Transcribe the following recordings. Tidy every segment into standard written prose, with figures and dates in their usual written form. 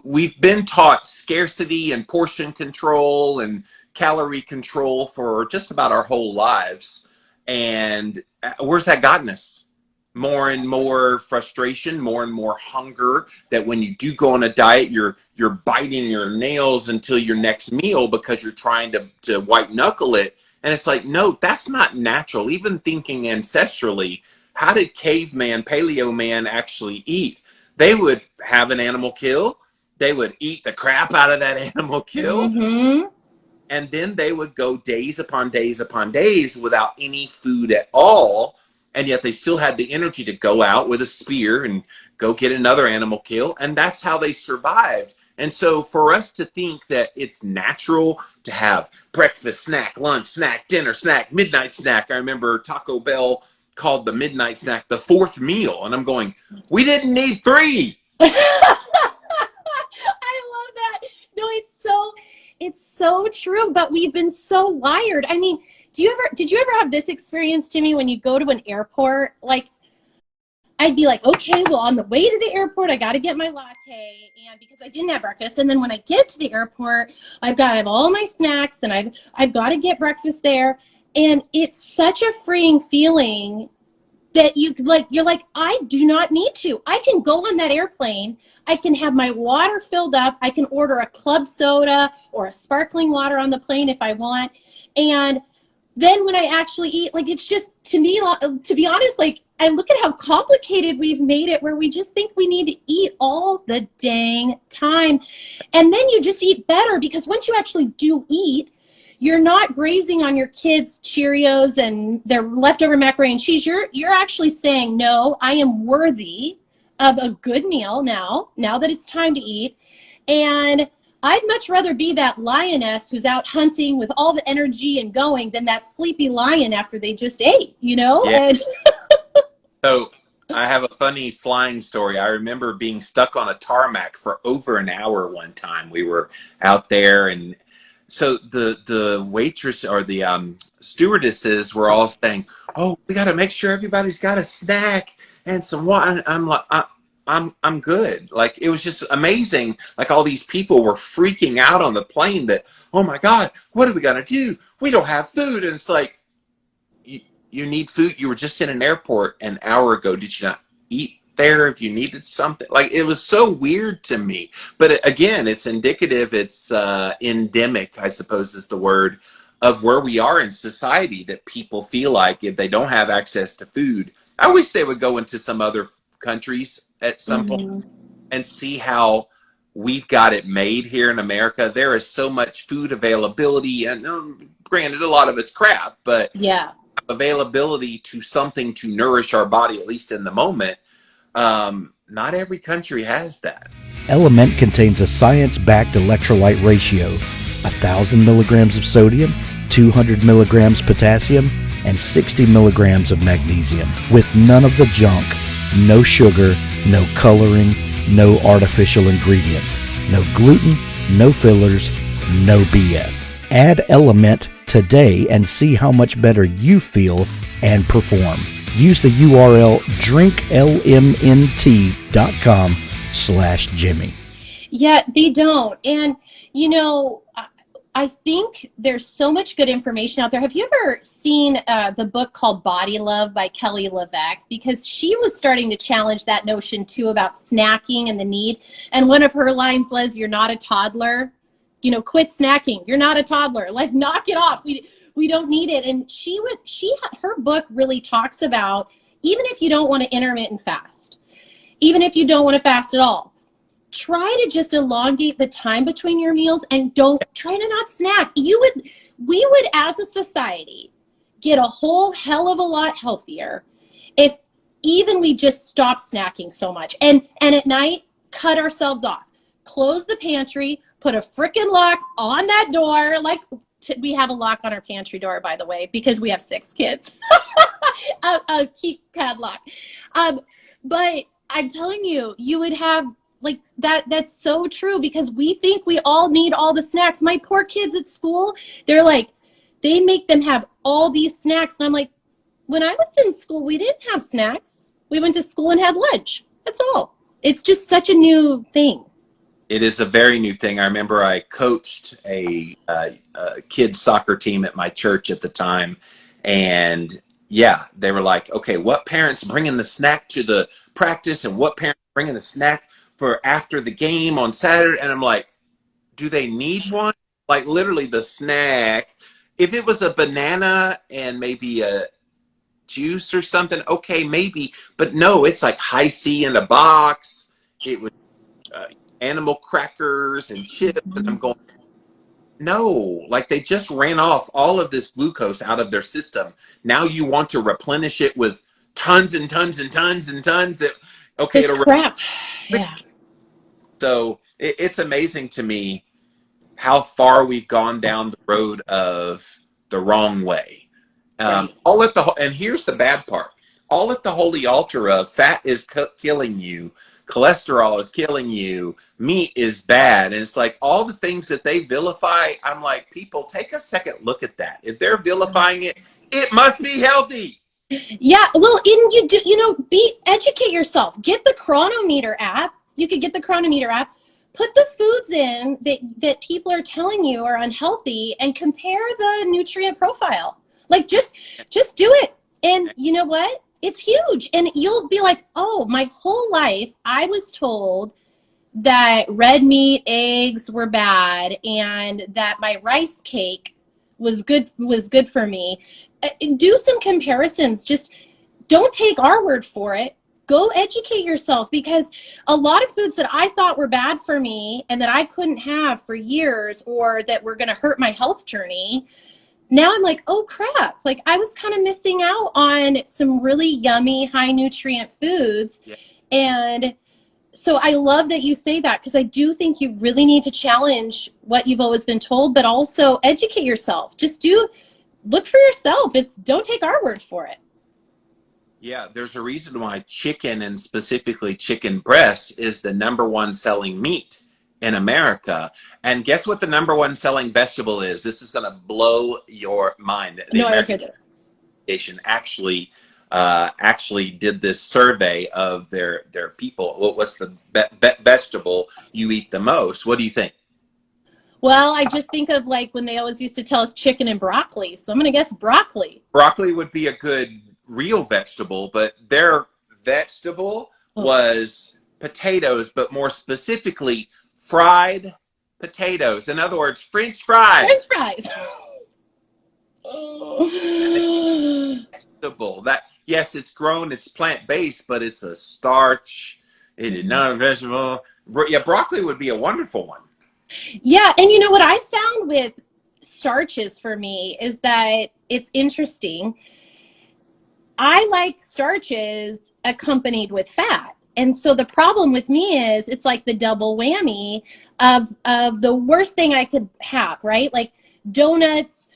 we've been taught scarcity and portion control and calorie control for just about our whole lives. And where's that gotten us? More and more frustration, more and more hunger, that when you do go on a diet, you're biting your nails until your next meal because you're trying to white knuckle it. And it's like, no, that's not natural. Even thinking ancestrally, how did caveman, paleo man actually eat? They would have an animal kill. They would eat the crap out of that animal kill. Mm-hmm. And then they would go days upon days upon days without any food at all. And yet they still had the energy to go out with a spear and go get another animal kill. And that's how they survived. And so for us to think that it's natural to have breakfast, snack, lunch, snack, dinner, snack, midnight snack. I remember Taco Bell called the midnight snack the fourth meal. And I'm going, we didn't need 3. I love that. No, it's so true, but we've been so wired. I mean, did you ever have this experience, Jimmy, when you go to an airport? Like, I'd be like, okay, well, on the way to the airport, I got to get my latte, and because I didn't have breakfast. And then when I get to the airport, I've got to have all my snacks, and I've got to get breakfast there. And it's such a freeing feeling that you're like, I do not need to. I can go on that airplane. I can have my water filled up. I can order a club soda or a sparkling water on the plane if I want. And then when I actually eat, like, it's just, to me, to be honest, like, I look at how complicated we've made it, where we just think we need to eat all the dang time. And then you just eat better, because once you actually do eat, you're not grazing on your kids' Cheerios and their leftover macaroni and cheese. You're actually saying, no, I am worthy of a good meal now that it's time to eat. And I'd much rather be that lioness who's out hunting with all the energy and going than that sleepy lion after they just ate, you know? Yeah. And So I have a funny flying story. I remember being stuck on a tarmac for over an hour one time. We were out there, and so the waitress or the stewardesses were all saying, "Oh, we got to make sure everybody's got a snack and some water." I'm like, I'm good. Like, it was just amazing. Like, all these people were freaking out on the plane that, oh my God, what are we gonna do? We don't have food. And it's like, you need food. You were just in an airport an hour ago. Did you not eat there if you needed something? Like, it was so weird to me. But again, it's indicative. It's endemic, I suppose is the word, of where we are in society, that people feel like if they don't have access to food, I wish they would go into some other countries at some point and see how we've got it made here in America. There is so much food availability, and granted, a lot of it's crap, but yeah, availability to something to nourish our body, at least in the moment. Not every country has that. Element contains a science-backed electrolyte ratio, 1,000 milligrams of sodium, 200 milligrams potassium, and 60 milligrams of magnesium, with none of the junk, no sugar, no coloring, no artificial ingredients, no gluten, no fillers, no BS. Add Element today and see how much better you feel and perform. Use the URL drinklmnt.com/Jimmy. Yeah, they don't. And, you know, I think there's so much good information out there. Have you ever seen the book called Body Love by Kelly LeVeque? Because she was starting to challenge that notion, too, about snacking and the need. And one of her lines was, "You're not a toddler. You know, quit snacking. You're not a toddler. Like, knock it off. We don't need it." And her book really talks about, even if you don't want to intermittent fast, even if you don't want to fast at all, try to just elongate the time between your meals and try to not snack. We would, as a society, get a whole hell of a lot healthier if even we just stop snacking so much. And at night, cut ourselves off. Close the pantry, put a frickin' lock on that door. Like, we have a lock on our pantry door, by the way, because we have 6 kids. a key padlock. But I'm telling you, you would have, like, that's so true, because we think we all need all the snacks. My poor kids at school, they're like, they make them have all these snacks. And I'm like, when I was in school, we didn't have snacks. We went to school and had lunch. That's all. It's just such a new thing. It is a very new thing. I remember I coached a kids soccer team at my church at the time, and yeah, they were like, "Okay, what parents bringing the snack to the practice, and what parents bringing the snack for after the game on Saturday?" And I'm like, "Do they need one?" Like literally the snack. If it was a banana and maybe a juice or something, okay, maybe, but no, it's like high C in a box. It was uh, animal crackers and chips, and I'm going, no, like they just ran off all of this glucose out of their system. Now you want to replenish it with tons and tons and tons and tons. Okay, This crap. Yeah. so it's amazing to me how far we've gone down the road of the wrong way. Right. All at the and here's the bad part. All at the holy altar of fat is killing you, cholesterol is killing you, meat is bad, and it's like all the things that they vilify. I'm like, people, take a second look at that. If they're vilifying it, it must be healthy. Yeah, well, educate yourself. Get the Chronometer app. You could get the Chronometer app. Put the foods in that people are telling you are unhealthy and compare the nutrient profile. Like just do it. And you know what? It's huge. And you'll be like, "Oh, my whole life I was told that red meat, eggs were bad and that my rice cake was good for me." Do some comparisons. Just don't take our word for it. Go educate yourself, because a lot of foods that I thought were bad for me and that I couldn't have for years, or that were going to hurt my health journey, now I'm like, oh crap, like I was kind of missing out on some really yummy, high nutrient foods. Yeah. And so I love that you say that, because I do think you really need to challenge what you've always been told, but also educate yourself. Look for yourself. Don't take our word for it. Yeah, there's a reason why chicken, and specifically chicken breasts, is the #1 selling meat in America. And guess what the #1 selling vegetable is? This is going to blow your mind. The No, I American heard this. Association actually did this survey of their people. What's the vegetable you eat the most? What do you think? Well, I just think of like when they always used to tell us chicken and broccoli. So I'm going to guess broccoli. Broccoli would be a good real vegetable, but their vegetable was potatoes, but more specifically fried potatoes. In other words, French fries. French fries. Vegetable. That, yes, it's grown, it's plant-based, but it's a starch. It is not a vegetable. Yeah, broccoli would be a wonderful one. Yeah, and you know what I found with starches for me is that it's interesting. I like starches accompanied with fat. And so the problem with me is it's like the double whammy of the worst thing I could have, right? Like donuts,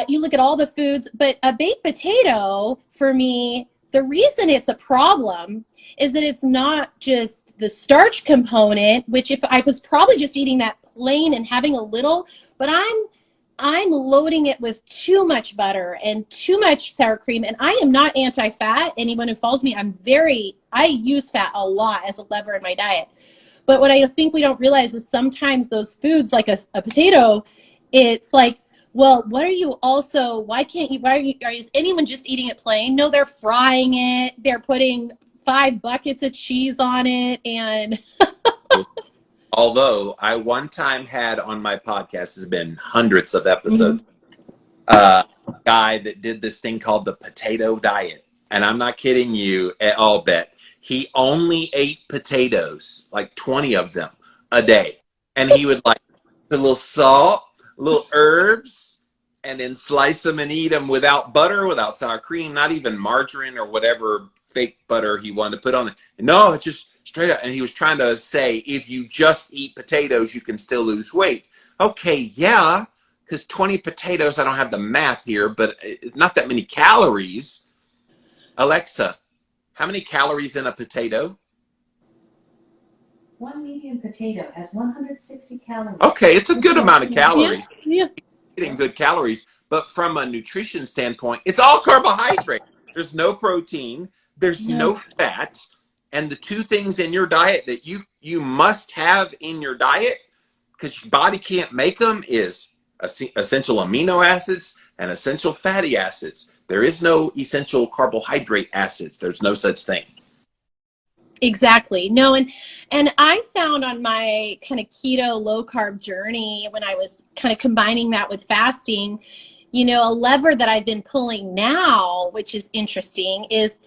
you look at all the foods, but a baked potato, for me, the reason it's a problem is that it's not just the starch component, which if I was probably just eating that plain and having a little, but I'm loading it with too much butter and too much sour cream. And I am not anti-fat. Anyone who follows me, I use fat a lot as a lever in my diet. But what I think we don't realize is sometimes those foods, like a potato, it's like, well, what are you also, is anyone just eating it plain? No, they're frying it. They're putting 5 buckets of cheese on it. And although I one time had on my podcast, has been hundreds of episodes, a guy that did this thing called the potato diet. And I'm not kidding you at all, Bett. He only ate potatoes, like 20 of them a day. And he would like put a little salt, a little herbs, and then slice them and eat them without butter, without sour cream, not even margarine or whatever fake butter he wanted to put on it. No, it's just straight up. And he was trying to say, if you just eat potatoes, you can still lose weight. Okay, yeah, because 20 potatoes, I don't have the math here, but not that many calories. Alexa, how many calories in a potato? One medium potato has 160 calories. Okay, it's a good amount of calories. yeah. Getting good calories, but from a nutrition standpoint, it's all carbohydrate. There's no protein. There's no fat. And the two things in your diet that you must have in your diet, because your body can't make them, is essential amino acids and essential fatty acids. There is no essential carbohydrate acids. There's no such thing. Exactly. No, and I found on my kind of keto low carb journey, when I was kind of combining that with fasting, you know, a lever that I've been pulling now, which is interesting, is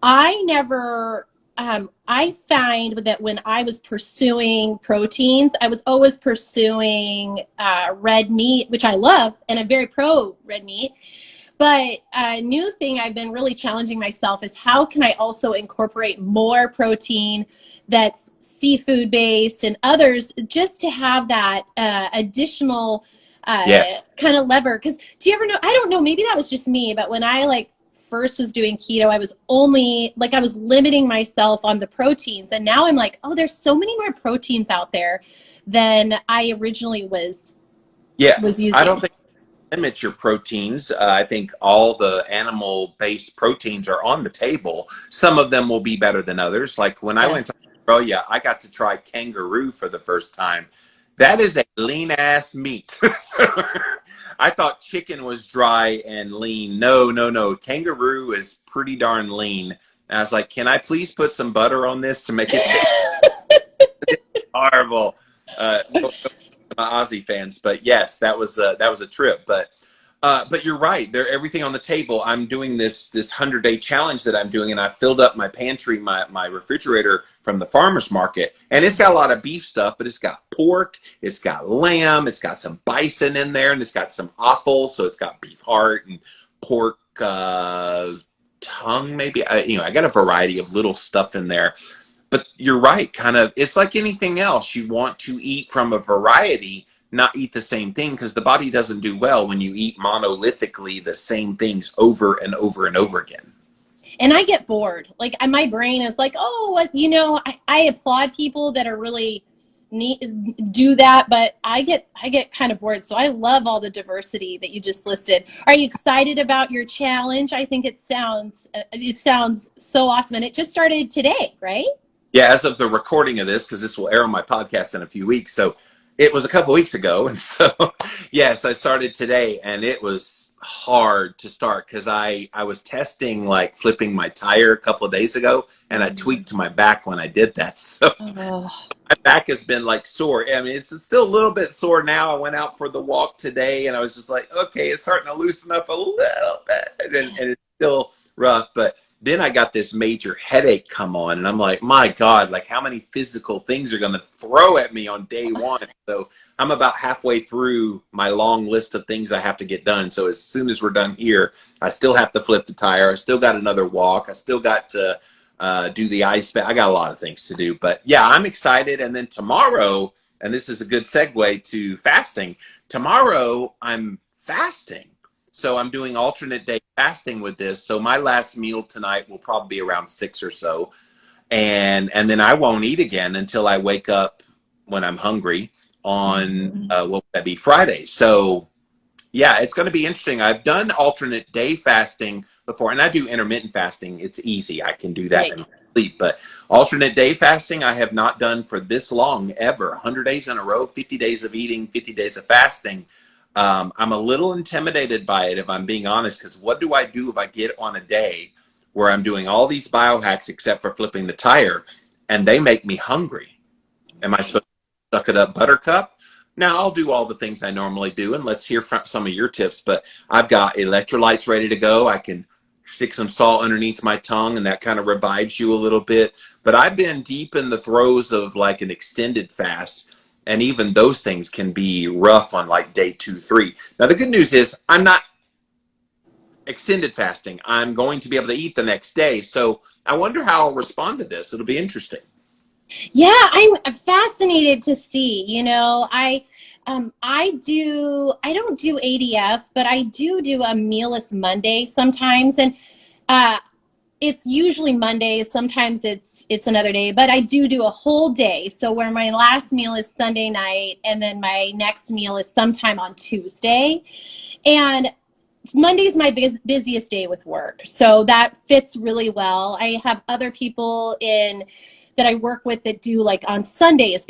I never I find that when I was pursuing proteins, I was always pursuing red meat, which I love, and I'm very pro red meat. But a new thing I've been really challenging myself is how can I also incorporate more protein that's seafood based and others, just to have that additional kind of lever. Because do you ever know, I don't know, maybe that was just me, but when I first was doing keto, I was only I was limiting myself on the proteins, and now I'm like, oh, there's so many more proteins out there than I originally was using. I don't think limit your proteins. I think all the animal-based proteins are on the table. Some of them will be better than others. Like when I went to Australia, I got to try kangaroo for the first time. That is a lean-ass meat. So I thought chicken was dry and lean. No. Kangaroo is pretty darn lean. And I was like, can I please put some butter on this to make it horrible? My Aussie fans, but yes, that was a trip. But you're right. There, everything on the table. I'm doing this 100-day challenge that I'm doing, and I filled up my pantry, my refrigerator from the farmer's market, and it's got a lot of beef stuff, but it's got pork, it's got lamb, it's got some bison in there, and it's got some offal, so it's got beef heart and pork tongue, maybe. I got a variety of little stuff in there. But you're right, kind of, it's like anything else. You want to eat from a variety, not eat the same thing, because the body doesn't do well when you eat monolithically the same things over and over and over again. And I get bored. My brain is like, oh, I applaud people that are really do that, but I get kind of bored. So I love all the diversity that you just listed. Are you excited about your challenge? I think it sounds so awesome, and it just started today, right? Yeah, as of the recording of this, because this will air on my podcast in a few weeks. So it was a couple weeks ago. And so, yes, I started today, and it was hard to start because I was testing flipping my tire a couple of days ago, and I tweaked my back when I did that. So my back has been sore. I mean, it's still a little bit sore now. I went out for the walk today, and I was just like, okay, it's starting to loosen up a little bit, and it's still rough, but then I got this major headache come on, and I'm like, my God, how many physical things are going to throw at me on day one? So I'm about halfway through my long list of things I have to get done. So as soon as we're done here, I still have to flip the tire. I still got another walk. I still got to do the ice bath. I got a lot of things to do. But yeah, I'm excited. And then tomorrow, and this is a good segue to fasting, tomorrow I'm fasting. So I'm doing alternate day fasting with this. So my last meal tonight will probably be around 6 or so. And then I won't eat again until I wake up when I'm hungry on, what would that be, Friday. So yeah, it's going to be interesting. I've done alternate day fasting before, and I do intermittent fasting. It's easy. I can do that in my sleep. But alternate day fasting, I have not done for this long ever. 100 days in a row, 50 days of eating, 50 days of fasting. I'm a little intimidated by it, if I'm being honest, because what do I do if I get on a day where I'm doing all these biohacks except for flipping the tire, and they make me hungry? Am I supposed to suck it up, buttercup? Now, I'll do all the things I normally do, and let's hear from some of your tips, but I've got electrolytes ready to go. I can stick some salt underneath my tongue, and that kind of revives you a little bit. But I've been deep in the throes of an extended fast, and even those things can be rough on day 2, 3. Now, the good news is I'm not extended fasting. I'm going to be able to eat the next day. So I wonder how I'll respond to this. It'll be interesting. Yeah, I'm fascinated to see. I don't do ADF, but I do a mealless Monday sometimes, and it's usually Mondays. Sometimes it's another day, but I do a whole day. So where my last meal is Sunday night, and then my next meal is sometime on Tuesday. And Monday's my busiest day with work, so that fits really well. I have other people that I work with that do like on Sundays